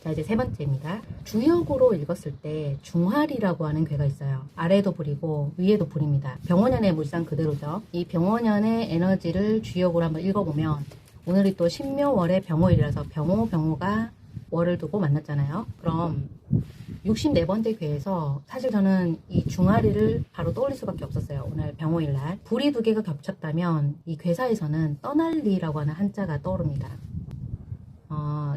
자, 이제 세 번째입니다. 주역으로 읽었을 때 중활이라고 하는 괴가 있어요. 아래도 불이고 위에도 불입니다. 병원연의 물상 그대로죠. 이 병원연의 에너지를 주역으로 한번 읽어보면, 오늘이 또 신묘월의 병호일이라서 병호가 월을 두고 만났잖아요. 그럼 64번째 괴에서 사실 저는 이 중화리를 바로 떠올릴 수밖에 없었어요. 오늘 병호일날 불이 두 개가 겹쳤다면 이 괴사에서는 떠날리라고 하는 한자가 떠오릅니다.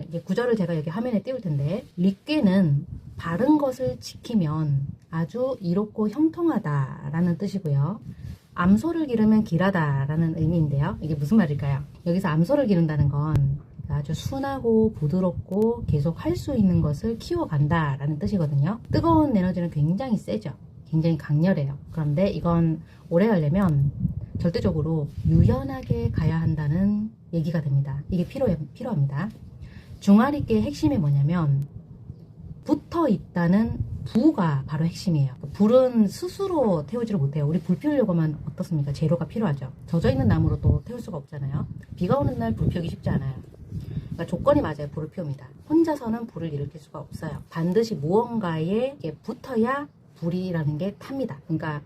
이제 구절을 제가 여기 화면에 띄울 텐데, 리괴는 바른 것을 지키면 아주 이롭고 형통하다라는 뜻이고요. 암소를 기르면 길하다라는 의미인데요. 이게 무슨 말일까요? 여기서 암소를 기른다는 건 아주 순하고 부드럽고 계속 할 수 있는 것을 키워간다 라는 뜻이거든요. 뜨거운 에너지는 굉장히 세죠. 굉장히 강렬해요. 그런데 이건 오래 가려면 절대적으로 유연하게 가야 한다는 얘기가 됩니다. 이게 필요합니다. 중화리계의 핵심이 뭐냐면 붙어 있다는 부가 바로 핵심이에요. 불은 스스로 태우지를 못해요. 우리 불 피우려고 하면 어떻습니까? 재료가 필요하죠. 젖어있는 나무로 또 태울 수가 없잖아요. 비가 오는 날 불 피우기 쉽지 않아요. 그러니까 조건이 맞아요. 불을 피웁니다. 혼자서는 불을 일으킬 수가 없어요. 반드시 무언가에 붙어야 불이라는 게 탑니다. 그러니까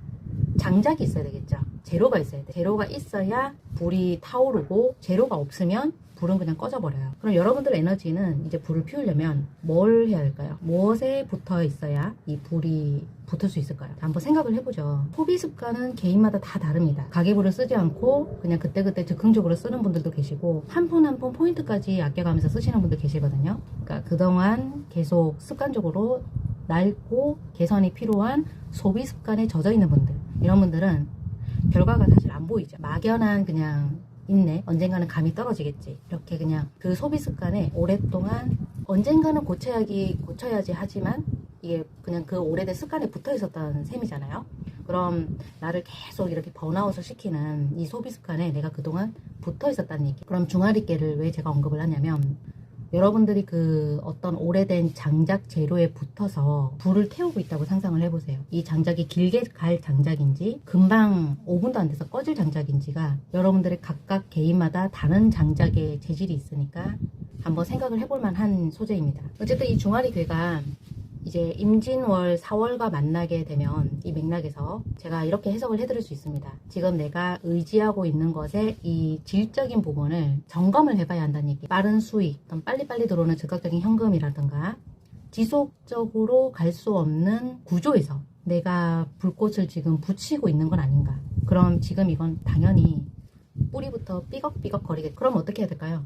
장작이 있어야 되겠죠. 재료가 있어야 돼. 재료가 있어야 불이 타오르고, 재료가 없으면 불은 그냥 꺼져버려요. 그럼 여러분들 에너지는 이제 불을 피우려면 뭘 해야 할까요? 무엇에 붙어 있어야 이 불이 붙을 수 있을까요? 한번 생각을 해보죠. 소비 습관은 개인마다 다 다릅니다. 가계부를 쓰지 않고 그냥 그때그때 즉흥적으로 쓰는 분들도 계시고, 한 푼 한 푼 포인트까지 아껴가면서 쓰시는 분들 계시거든요. 그러니까 그동안 계속 습관적으로 낡고 개선이 필요한 소비 습관에 젖어 있는 분들, 이런 분들은 결과가 사실 안 보이죠. 막연한 그냥 있네, 언젠가는 감이 떨어지겠지, 이렇게 그냥 그 소비 습관에 오랫동안 언젠가는 고쳐야지 하지만 이게 그냥 그 오래된 습관에 붙어 있었다는 셈이잖아요. 그럼 나를 계속 이렇게 번아웃을 시키는 이 소비 습관에 내가 그동안 붙어 있었다는 얘기. 그럼 중화리깨를 왜 제가 언급을 하냐면, 여러분들이 그 어떤 오래된 장작 재료에 붙어서 불을 태우고 있다고 상상을 해보세요. 이 장작이 길게 갈 장작인지 금방 5분도 안 돼서 꺼질 장작인지가 여러분들의 각각 개인마다 다른 장작의 재질이 있으니까 한번 생각을 해볼 만한 소재입니다. 어쨌든 이 중화리 괴가 이제 임진월 4월과 만나게 되면 이 맥락에서 제가 이렇게 해석을 해드릴 수 있습니다. 지금 내가 의지하고 있는 것의 이 질적인 부분을 점검을 해봐야 한다는 얘기. 빠른 수익, 어떤 빨리빨리 들어오는 즉각적인 현금이라든가 지속적으로 갈 수 없는 구조에서 내가 불꽃을 지금 붙이고 있는 건 아닌가. 그럼 지금 이건 당연히 뿌리부터 삐걱삐걱 거리겠죠. 그럼 어떻게 해야 될까요?